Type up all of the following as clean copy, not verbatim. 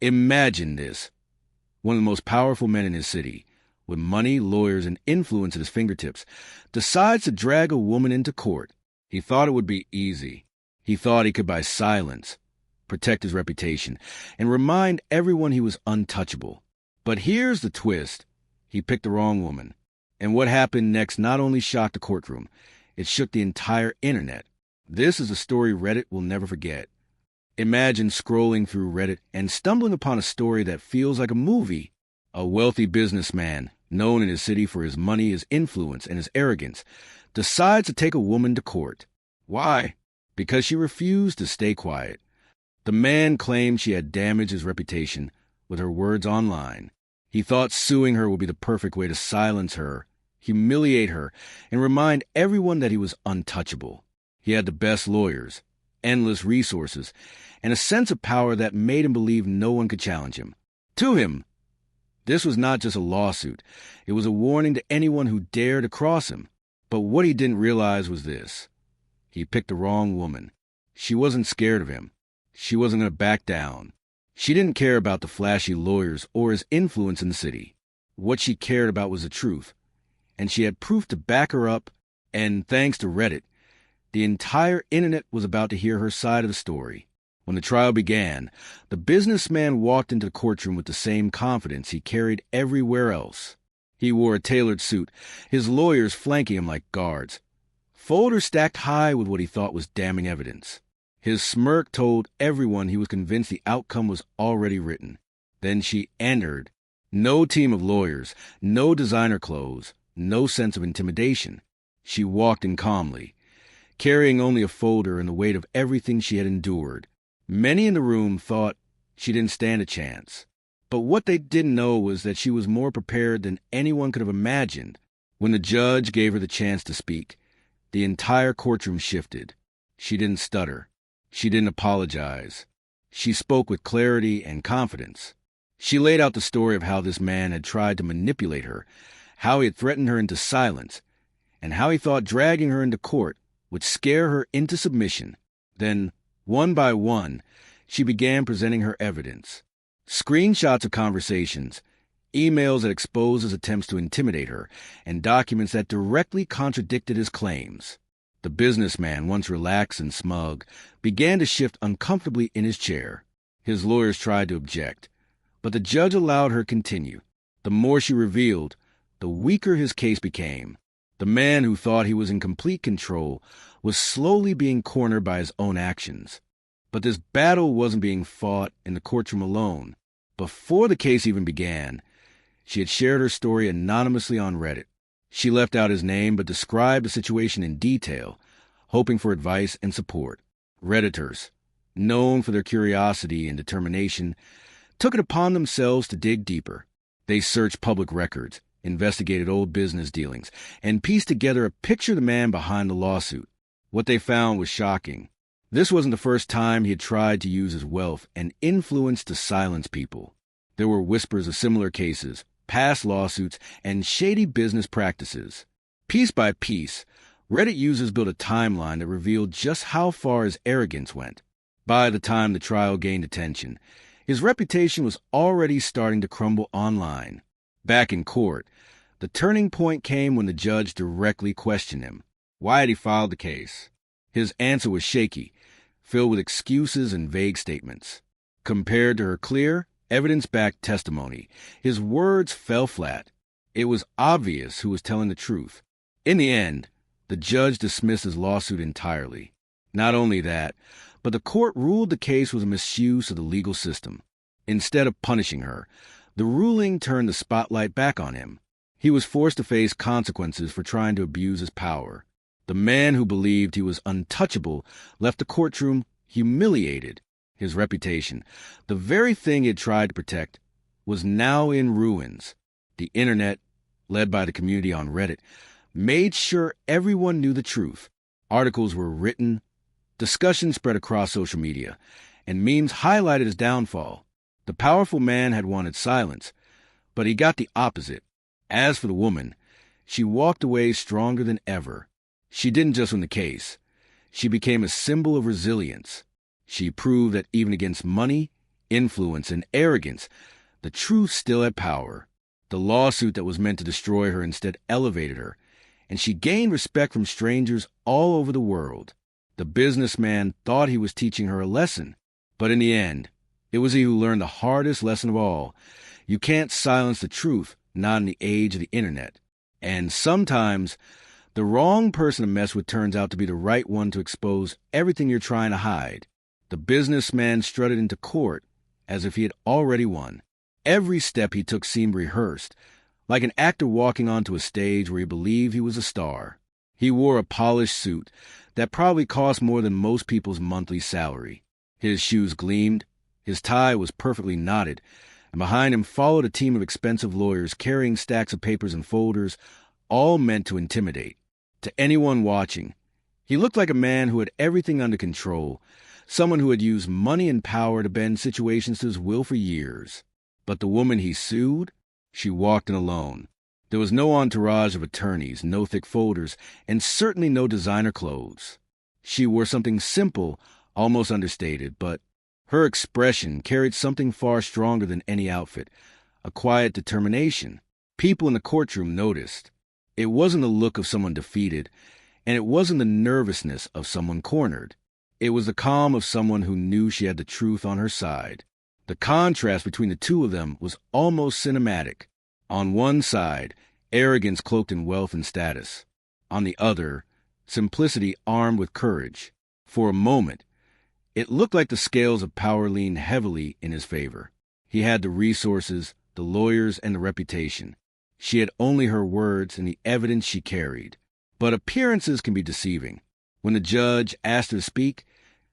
Imagine this. One of the most powerful men in his city, with money, lawyers, and influence at his fingertips, decides to drag a woman into court. He thought it would be easy. He thought he could buy silence, protect his reputation, and remind everyone he was untouchable. But here's the twist. He picked the wrong woman. And what happened next not only shocked the courtroom, it shook the entire internet. This is a story Reddit will never forget. Imagine scrolling through Reddit and stumbling upon a story that feels like a movie. A wealthy businessman, known in his city for his money, his influence, and his arrogance, decides to take a woman to court. Why? Because she refused to stay quiet. The man claimed she had damaged his reputation with her words online. He thought suing her would be the perfect way to silence her, humiliate her, and remind everyone that he was untouchable. He had the best lawyers, endless resources, and a sense of power that made him believe no one could challenge him. To him, this was not just a lawsuit. It was a warning to anyone who dared to cross him. But what he didn't realize was this. He picked the wrong woman. She wasn't scared of him. She wasn't going to back down. She didn't care about the flashy lawyers or his influence in the city. What she cared about was the truth. And she had proof to back her up, and thanks to Reddit, the entire internet was about to hear her side of the story. When the trial began, the businessman walked into the courtroom with the same confidence he carried everywhere else. He wore a tailored suit, his lawyers flanking him like guards, folders stacked high with what he thought was damning evidence. His smirk told everyone he was convinced the outcome was already written. Then she entered. No team of lawyers, no designer clothes, no sense of intimidation. She walked in calmly, carrying only a folder and the weight of everything she had endured. Many in the room thought she didn't stand a chance. But what they didn't know was that she was more prepared than anyone could have imagined. When the judge gave her the chance to speak, the entire courtroom shifted. She didn't stutter. She didn't apologize. She spoke with clarity and confidence. She laid out the story of how this man had tried to manipulate her, how he had threatened her into silence, and how he thought dragging her into court would scare her into submission. Then, one by one, she began presenting her evidence. Screenshots of conversations, emails that exposed his attempts to intimidate her, and documents that directly contradicted his claims. The businessman, once relaxed and smug, began to shift uncomfortably in his chair. His lawyers tried to object, but the judge allowed her continue. The more she revealed, the weaker his case became. The man who thought he was in complete control was slowly being cornered by his own actions. But this battle wasn't being fought in the courtroom alone. Before the case even began, she had shared her story anonymously on Reddit. She left out his name but described the situation in detail, hoping for advice and support. Redditors, known for their curiosity and determination, took it upon themselves to dig deeper. They searched public records, investigated old business dealings, and pieced together a picture of the man behind the lawsuit. What they found was shocking. This wasn't the first time he had tried to use his wealth and influence to silence people. There were whispers of similar cases, past lawsuits, and shady business practices. Piece by piece, Reddit users built a timeline that revealed just how far his arrogance went. By the time the trial gained attention, his reputation was already starting to crumble online. Back in court, the turning point came when the judge directly questioned him. Why had he filed the case? His answer was shaky, filled with excuses and vague statements. Compared to her clear, evidence-backed testimony, his words fell flat. It was obvious who was telling the truth. In the end, the judge dismissed his lawsuit entirely. Not only that, but the court ruled the case was a misuse of the legal system. Instead of punishing her, the ruling turned the spotlight back on him. He was forced to face consequences for trying to abuse his power. The man who believed he was untouchable left the courtroom humiliated. His reputation, the very thing he had tried to protect, was now in ruins. The internet, led by the community on Reddit, made sure everyone knew the truth. Articles were written, discussions spread across social media, and memes highlighted his downfall. The powerful man had wanted silence, but he got the opposite. As for the woman, she walked away stronger than ever. She didn't just win the case. She became a symbol of resilience. She proved that even against money, influence, and arrogance, the truth still had power. The lawsuit that was meant to destroy her instead elevated her, and she gained respect from strangers all over the world. The businessman thought he was teaching her a lesson, but in the end, it was he who learned the hardest lesson of all. You can't silence the truth, not in the age of the internet. And sometimes, the wrong person to mess with turns out to be the right one to expose everything you're trying to hide. The businessman strutted into court as if he had already won. Every step he took seemed rehearsed, like an actor walking onto a stage where he believed he was a star. He wore a polished suit that probably cost more than most people's monthly salary. His shoes gleamed, his tie was perfectly knotted, and behind him followed a team of expensive lawyers carrying stacks of papers and folders, all meant to intimidate. To anyone watching, he looked like a man who had everything under control, someone who had used money and power to bend situations to his will for years. But the woman he sued, she walked in alone. There was no entourage of attorneys, no thick folders, and certainly no designer clothes. She wore something simple, almost understated, but her expression carried something far stronger than any outfit, a quiet determination. People in the courtroom noticed. It wasn't the look of someone defeated, and it wasn't the nervousness of someone cornered. It was the calm of someone who knew she had the truth on her side. The contrast between the two of them was almost cinematic. On one side, arrogance cloaked in wealth and status. On the other, simplicity armed with courage. For a moment, it looked like the scales of power leaned heavily in his favor. He had the resources, the lawyers, and the reputation. She had only her words and the evidence she carried. But appearances can be deceiving. When the judge asked her to speak,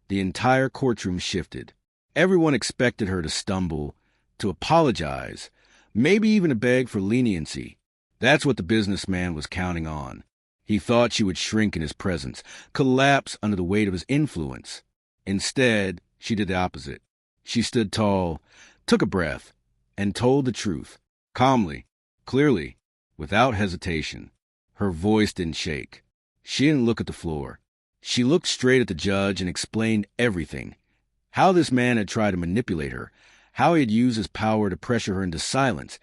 the entire courtroom shifted. Everyone expected her to stumble, to apologize, maybe even to beg for leniency. That's what the businessman was counting on. He thought she would shrink in his presence, collapse under the weight of his influence. Instead, she did the opposite. She stood tall, took a breath, and told the truth, calmly, clearly, without hesitation. Her voice didn't shake. She didn't look at the floor. She looked straight at the judge and explained everything. How this man had tried to manipulate her, how he had used his power to pressure her into silence,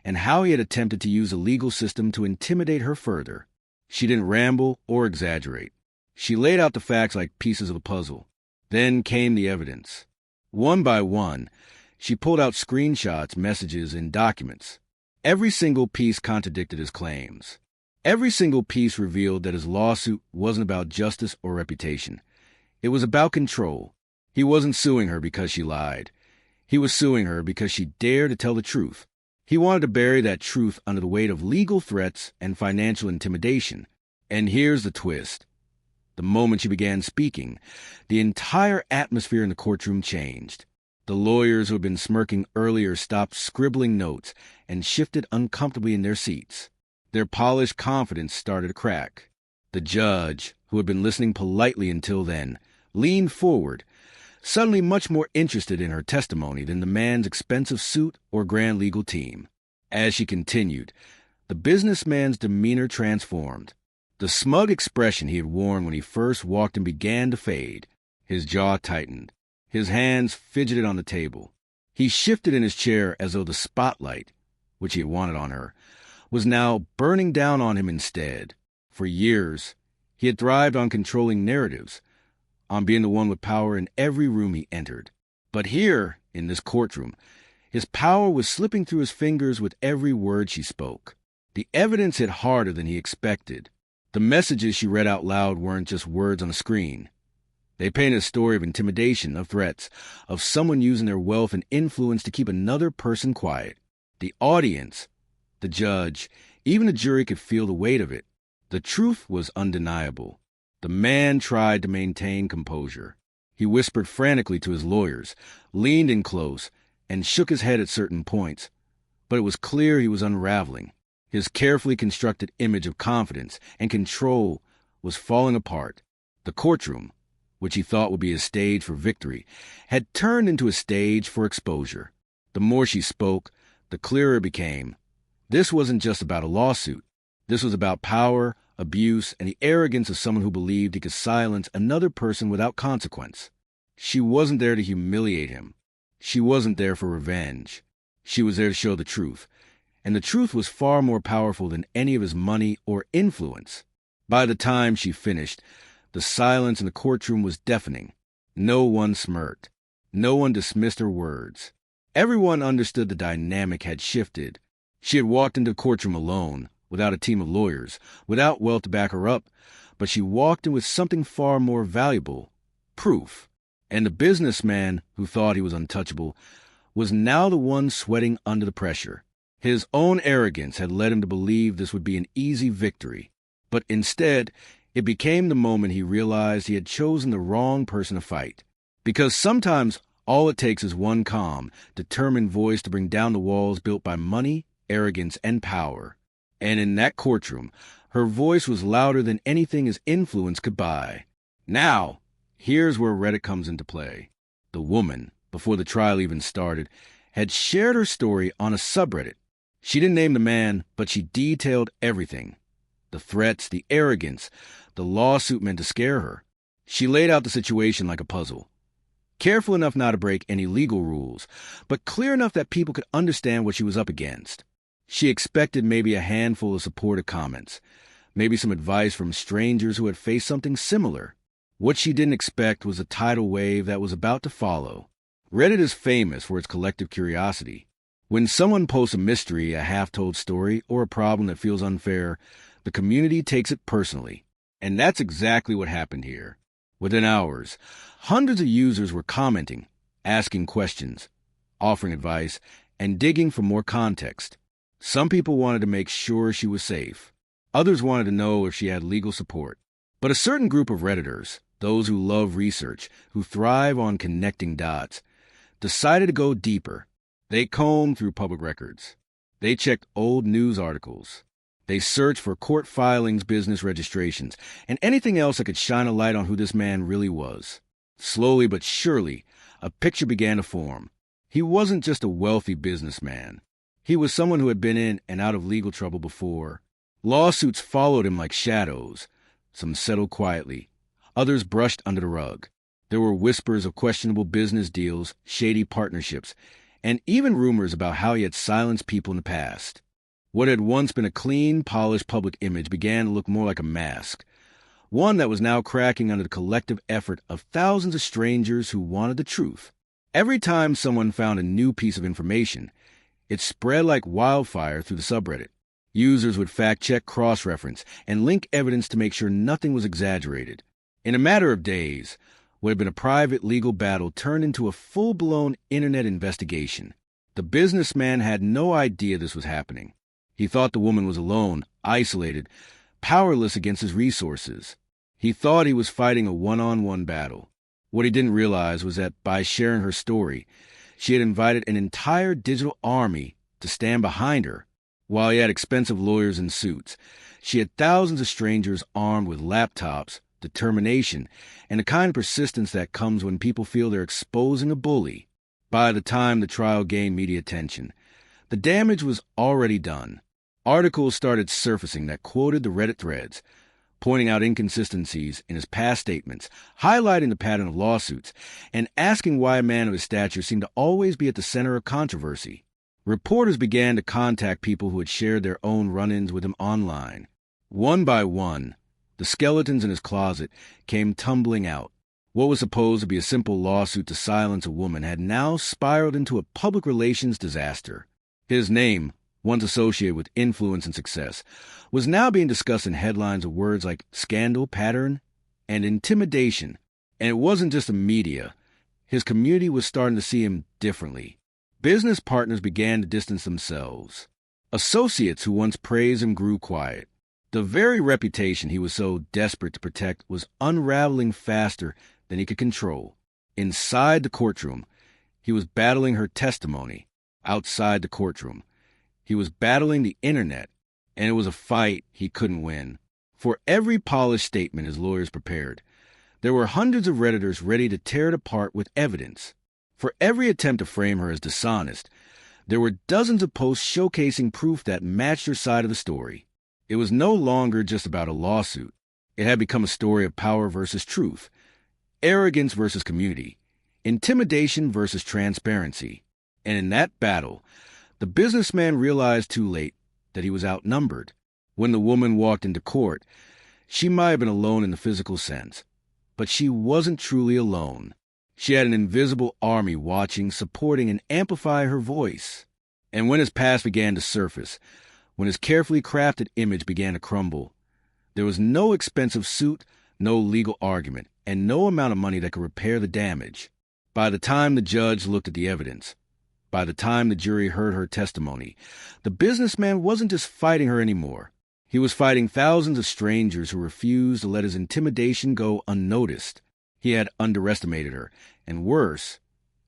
and how he had attempted to use the legal system to intimidate her further. She didn't ramble or exaggerate. She laid out the facts like pieces of a puzzle. Then came the evidence. One by one, she pulled out screenshots, messages, and documents. Every single piece contradicted his claims. Every single piece revealed that his lawsuit wasn't about justice or reputation. It was about control. He wasn't suing her because she lied. He was suing her because she dared to tell the truth. He wanted to bury that truth under the weight of legal threats and financial intimidation. And here's the twist. The moment she began speaking, the entire atmosphere in the courtroom changed. The lawyers who had been smirking earlier stopped scribbling notes and shifted uncomfortably in their seats. Their polished confidence started to crack. The judge, who had been listening politely until then, leaned forward, suddenly much more interested in her testimony than the man's expensive suit or grand legal team. As she continued, the businessman's demeanor transformed. The smug expression he had worn when he first walked in began to fade. His jaw tightened. His hands fidgeted on the table. He shifted in his chair as though the spotlight, which he had wanted on her, was now burning down on him instead. For years, he had thrived on controlling narratives, on being the one with power in every room he entered. But here, in this courtroom, his power was slipping through his fingers with every word she spoke. The evidence hit harder than he expected. The messages she read out loud weren't just words on a screen. They painted a story of intimidation, of threats, of someone using their wealth and influence to keep another person quiet. The audience, the judge, even the jury could feel the weight of it. The truth was undeniable. The man tried to maintain composure. He whispered frantically to his lawyers, leaned in close, and shook his head at certain points. But it was clear he was unraveling. His carefully constructed image of confidence and control was falling apart. The courtroom, which he thought would be a stage for victory, had turned into a stage for exposure. The more she spoke, the clearer it became. This wasn't just about a lawsuit. This was about power, abuse, and the arrogance of someone who believed he could silence another person without consequence. She wasn't there to humiliate him. She wasn't there for revenge. She was there to show the truth. And the truth was far more powerful than any of his money or influence. By the time she finished, the silence in the courtroom was deafening. No one smirked. No one dismissed her words. Everyone understood the dynamic had shifted. She had walked into the courtroom alone, without a team of lawyers, without wealth to back her up, but she walked in with something far more valuable: proof. And the businessman, who thought he was untouchable, was now the one sweating under the pressure. His own arrogance had led him to believe this would be an easy victory. But instead, it became the moment he realized he had chosen the wrong person to fight. Because sometimes all it takes is one calm, determined voice to bring down the walls built by money, arrogance, and power. And in that courtroom, her voice was louder than anything his influence could buy. Now, here's where Reddit comes into play. The woman, before the trial even started, had shared her story on a subreddit. She didn't name the man, but she detailed everything. The threats, the arrogance, the lawsuit meant to scare her. She laid out the situation like a puzzle. Careful enough not to break any legal rules, but clear enough that people could understand what she was up against. She expected maybe a handful of supportive comments, maybe some advice from strangers who had faced something similar. What she didn't expect was a tidal wave that was about to follow. Reddit is famous for its collective curiosity. When someone posts a mystery, a half-told story, or a problem that feels unfair, the community takes it personally. And that's exactly what happened here. Within hours, hundreds of users were commenting, asking questions, offering advice, and digging for more context. Some people wanted to make sure she was safe. Others wanted to know if she had legal support. But a certain group of Redditors, those who love research, who thrive on connecting dots, decided to go deeper. They combed through public records. They checked old news articles. They searched for court filings, business registrations, and anything else that could shine a light on who this man really was. Slowly but surely, a picture began to form. He wasn't just a wealthy businessman. He was someone who had been in and out of legal trouble before. Lawsuits followed him like shadows. Some settled quietly. Others brushed under the rug. There were whispers of questionable business deals, shady partnerships, and even rumors about how he had silenced people in the past. What had once been a clean, polished public image began to look more like a mask, one that was now cracking under the collective effort of thousands of strangers who wanted the truth. Every time someone found a new piece of information, it spread like wildfire through the subreddit. Users would fact-check, cross-reference, and link evidence to make sure nothing was exaggerated. In a matter of days, what had been a private legal battle turned into a full-blown internet investigation. The businessman had no idea this was happening. He thought the woman was alone, isolated, powerless against his resources. He thought he was fighting a one-on-one battle. What he didn't realize was that by sharing her story, she had invited an entire digital army to stand behind her. While he had expensive lawyers in suits, she had thousands of strangers armed with laptops, determination, and the kind of persistence that comes when people feel they're exposing a bully. By the time the trial gained media attention, the damage was already done. Articles started surfacing that quoted the Reddit threads, pointing out inconsistencies in his past statements, highlighting the pattern of lawsuits, and asking why a man of his stature seemed to always be at the center of controversy. Reporters began to contact people who had shared their own run-ins with him online. One by one, the skeletons in his closet came tumbling out. What was supposed to be a simple lawsuit to silence a woman had now spiraled into a public relations disaster. His name, once associated with influence and success, was now being discussed in headlines of words like scandal, pattern, and intimidation. And it wasn't just the media. His community was starting to see him differently. Business partners began to distance themselves. Associates who once praised him grew quiet. The very reputation he was so desperate to protect was unraveling faster than he could control. Inside the courtroom, he was battling her testimony. Outside the courtroom, he was battling the internet, and it was a fight he couldn't win. For every polished statement his lawyers prepared, there were hundreds of Redditors ready to tear it apart with evidence. For every attempt to frame her as dishonest, there were dozens of posts showcasing proof that matched her side of the story. It was no longer just about a lawsuit. It had become a story of power versus truth, arrogance versus community, intimidation versus transparency. And in that battle, the businessman realized too late that he was outnumbered. When the woman walked into court, she might have been alone in the physical sense, but she wasn't truly alone. She had an invisible army watching, supporting, and amplifying her voice. And when his past began to surface, when his carefully crafted image began to crumble, there was no expensive suit, no legal argument, and no amount of money that could repair the damage. By the time the judge looked at the evidence, by the time the jury heard her testimony, the businessman wasn't just fighting her anymore. He was fighting thousands of strangers who refused to let his intimidation go unnoticed. He had underestimated her, and worse,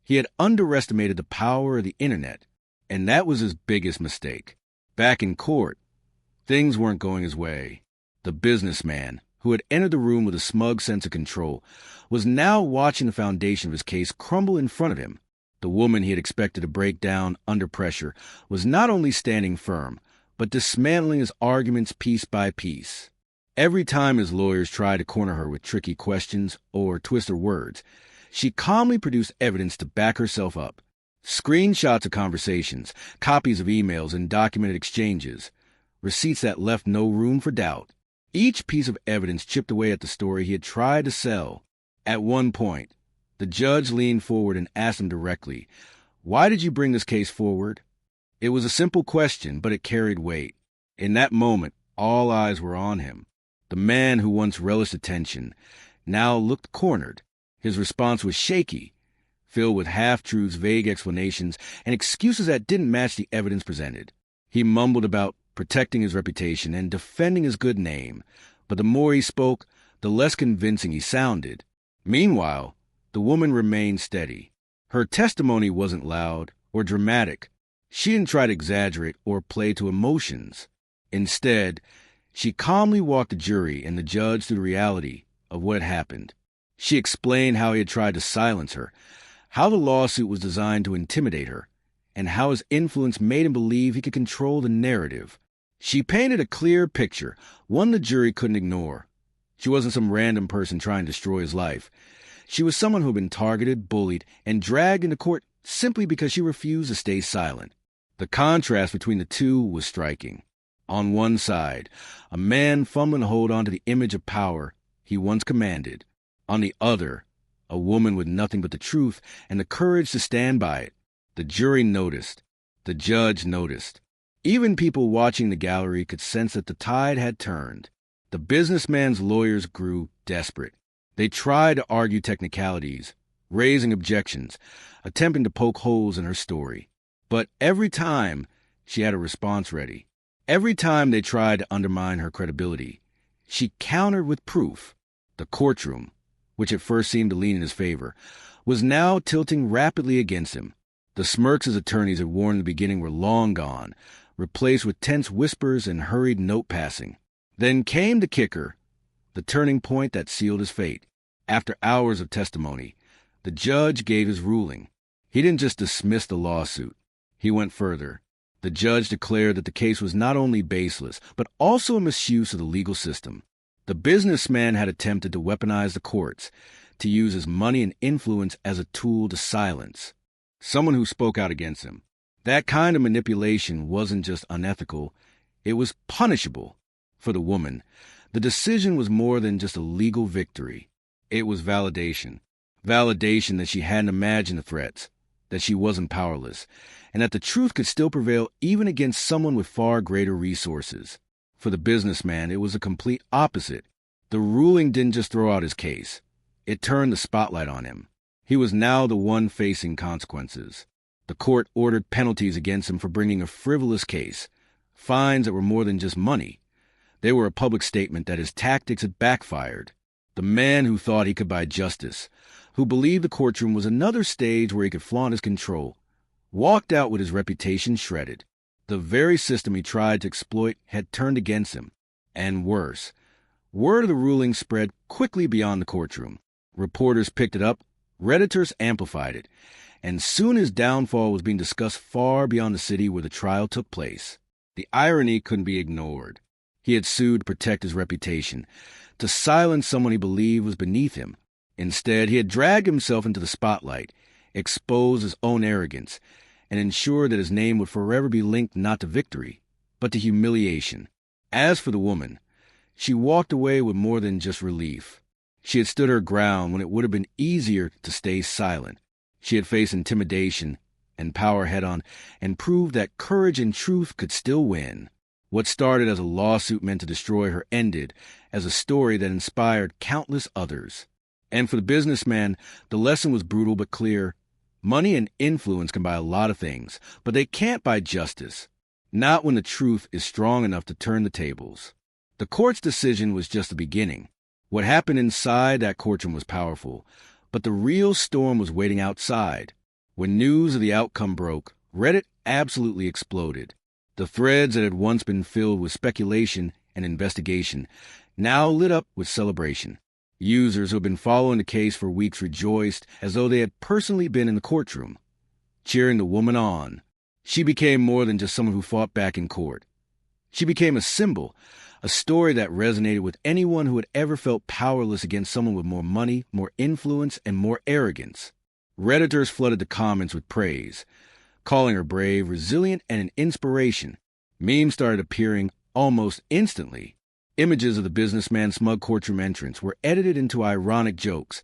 he had underestimated the power of the internet, and that was his biggest mistake. Back in court, things weren't going his way. The businessman, who had entered the room with a smug sense of control, was now watching the foundation of his case crumble in front of him. The woman he had expected to break down under pressure was not only standing firm, but dismantling his arguments piece by piece. Every time his lawyers tried to corner her with tricky questions or twist her words, she calmly produced evidence to back herself up. Screenshots of conversations, copies of emails and documented exchanges, receipts that left no room for doubt. Each piece of evidence chipped away at the story he had tried to sell. At one point, the judge leaned forward and asked him directly, "Why did you bring this case forward?" It was a simple question, but it carried weight. In that moment, all eyes were on him. The man who once relished attention now looked cornered. His response was shaky, filled with half-truths, vague explanations, and excuses that didn't match the evidence presented. He mumbled about protecting his reputation and defending his good name, but the more he spoke, the less convincing he sounded. Meanwhile, the woman remained steady. Her testimony wasn't loud or dramatic. She didn't try to exaggerate or play to emotions. Instead, she calmly walked the jury and the judge through the reality of what had happened. She explained how he had tried to silence her, how the lawsuit was designed to intimidate her, and how his influence made him believe he could control the narrative. She painted a clear picture, one the jury couldn't ignore. She wasn't some random person trying to destroy his life. She was someone who had been targeted, bullied, and dragged into court simply because she refused to stay silent. The contrast between the two was striking. On one side, a man fumbling to hold on to the image of power he once commanded. On the other, a woman with nothing but the truth and the courage to stand by it. The jury noticed. The judge noticed. Even people watching the gallery could sense that the tide had turned. The businessman's lawyers grew desperate. They tried to argue technicalities, raising objections, attempting to poke holes in her story. But every time, she had a response ready. Every time they tried to undermine her credibility, she countered with proof. The courtroom, which at first seemed to lean in his favor, was now tilting rapidly against him. The smirks his attorneys had worn in the beginning were long gone, replaced with tense whispers and hurried note-passing. Then came the kicker, the turning point that sealed his fate. After hours of testimony, the judge gave his ruling. He didn't just dismiss the lawsuit. He went further. The judge declared that the case was not only baseless, but also a misuse of the legal system. The businessman had attempted to weaponize the courts, to use his money and influence as a tool to silence someone who spoke out against him. That kind of manipulation wasn't just unethical, it was punishable. For the woman, the decision was more than just a legal victory. It was validation. Validation that she hadn't imagined the threats, that she wasn't powerless, and that the truth could still prevail even against someone with far greater resources. For the businessman, it was a complete opposite. The ruling didn't just throw out his case. It turned the spotlight on him. He was now the one facing consequences. The court ordered penalties against him for bringing a frivolous case, fines that were more than just money. They were a public statement that his tactics had backfired. The man who thought he could buy justice, who believed the courtroom was another stage where he could flaunt his control, walked out with his reputation shredded. The very system he tried to exploit had turned against him. And worse, word of the ruling spread quickly beyond the courtroom. Reporters picked it up, Redditors amplified it, and soon his downfall was being discussed far beyond the city where the trial took place. The irony couldn't be ignored. He had sued to protect his reputation, to silence someone he believed was beneath him. Instead, he had dragged himself into the spotlight, exposed his own arrogance, and ensured that his name would forever be linked not to victory, but to humiliation. As for the woman, she walked away with more than just relief. She had stood her ground when it would have been easier to stay silent. She had faced intimidation and power head-on and proved that courage and truth could still win. What started as a lawsuit meant to destroy her ended as a story that inspired countless others. And for the businessman, the lesson was brutal but clear. Money and influence can buy a lot of things, but they can't buy justice. Not when the truth is strong enough to turn the tables. The court's decision was just the beginning. What happened inside that courtroom was powerful, but the real storm was waiting outside. When news of the outcome broke, Reddit absolutely exploded. The threads that had once been filled with speculation and investigation now lit up with celebration. Users who had been following the case for weeks rejoiced as though they had personally been in the courtroom, cheering the woman on. She became more than just someone who fought back in court. She became a symbol, a story that resonated with anyone who had ever felt powerless against someone with more money, more influence, and more arrogance. Redditors flooded the comments with praise, calling her brave, resilient, and an inspiration. Memes started appearing almost instantly. Images of the businessman's smug courtroom entrance were edited into ironic jokes,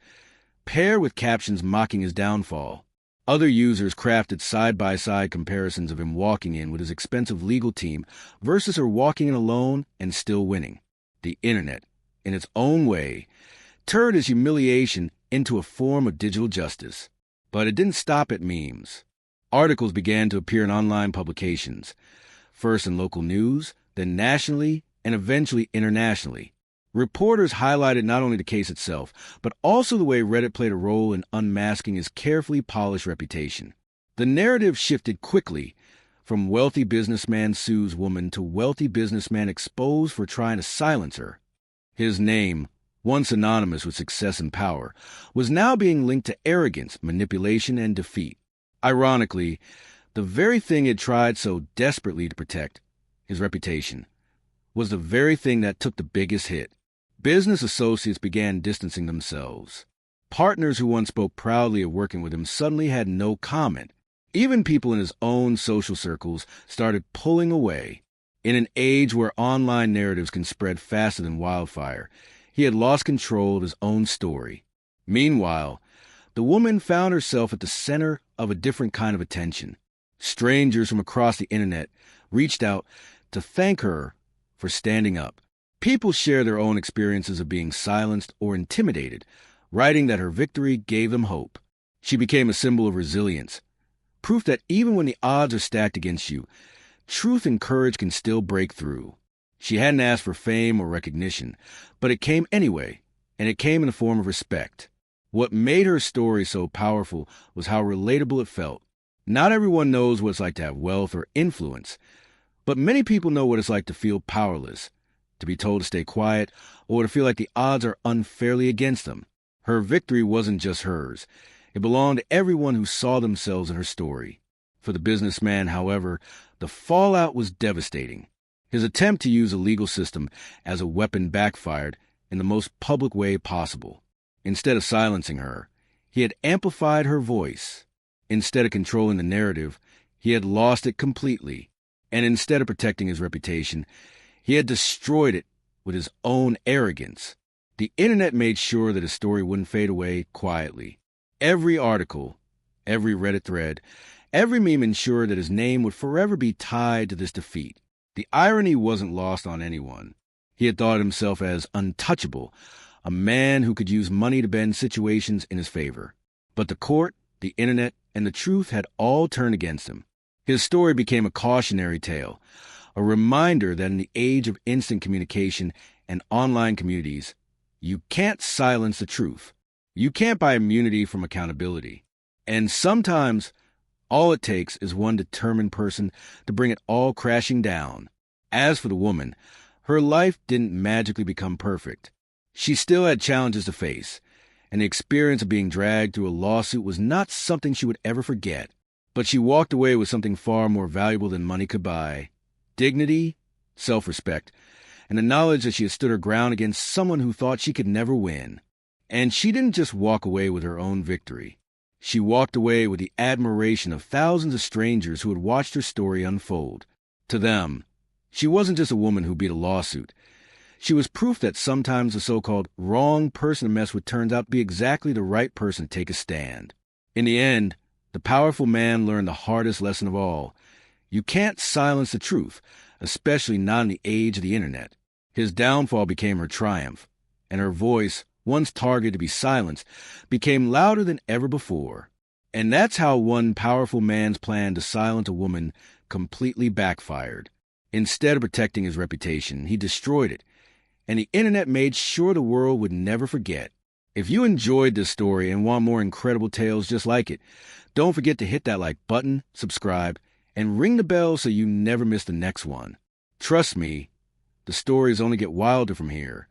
paired with captions mocking his downfall. Other users crafted side-by-side comparisons of him walking in with his expensive legal team versus her walking in alone and still winning. The internet, in its own way, turned his humiliation into a form of digital justice. But it didn't stop at memes. Articles began to appear in online publications, first in local news, then nationally, and eventually internationally. Reporters highlighted not only the case itself, but also the way Reddit played a role in unmasking his carefully polished reputation. The narrative shifted quickly from wealthy businessman sues woman to wealthy businessman exposed for trying to silence her. His name, once synonymous with success and power, was now being linked to arrogance, manipulation, and defeat. Ironically, the very thing he had tried so desperately to protect, his reputation, was the very thing that took the biggest hit. Business associates began distancing themselves. Partners who once spoke proudly of working with him suddenly had no comment. Even people in his own social circles started pulling away. In an age where online narratives can spread faster than wildfire, he had lost control of his own story. Meanwhile, the woman found herself at the center of a different kind of attention. Strangers from across the internet reached out to thank her for standing up. People share their own experiences of being silenced or intimidated, writing that her victory gave them hope. She became a symbol of resilience, proof that even when the odds are stacked against you, truth and courage can still break through. She hadn't asked for fame or recognition, but it came anyway, and it came in the form of respect. What made her story so powerful was how relatable it felt. Not everyone knows what it's like to have wealth or influence, but many people know what it's like to feel powerless, to be told to stay quiet, or to feel like the odds are unfairly against them. Her victory wasn't just hers. It belonged to everyone who saw themselves in her story. For the businessman, however, the fallout was devastating. His attempt to use the legal system as a weapon backfired in the most public way possible. Instead of silencing her, he had amplified her voice. Instead of controlling the narrative, he had lost it completely. And instead of protecting his reputation, he had destroyed it with his own arrogance. The internet made sure that his story wouldn't fade away quietly. Every article, every Reddit thread, every meme ensured that his name would forever be tied to this defeat. The irony wasn't lost on anyone. He had thought of himself as untouchable, a man who could use money to bend situations in his favor. But the court, the internet, and the truth had all turned against him. His story became a cautionary tale, a reminder that in the age of instant communication and online communities, you can't silence the truth. You can't buy immunity from accountability. And sometimes, all it takes is one determined person to bring it all crashing down. As for the woman, her life didn't magically become perfect. She still had challenges to face, and the experience of being dragged through a lawsuit was not something she would ever forget. But she walked away with something far more valuable than money could buy: dignity, self-respect, and the knowledge that she had stood her ground against someone who thought she could never win. And she didn't just walk away with her own victory. She walked away with the admiration of thousands of strangers who had watched her story unfold. To them, she wasn't just a woman who beat a lawsuit. She was proof that sometimes the so-called wrong person to mess with turns out to be exactly the right person to take a stand. In the end, the powerful man learned the hardest lesson of all. You can't silence the truth, especially not in the age of the internet. His downfall became her triumph, and her voice, once targeted to be silenced, became louder than ever before. And that's how one powerful man's plan to silence a woman completely backfired. Instead of protecting his reputation, he destroyed it, and the internet made sure the world would never forget. If you enjoyed this story and want more incredible tales just like it, don't forget to hit that like button, subscribe, and ring the bell so you never miss the next one. Trust me, the stories only get wilder from here.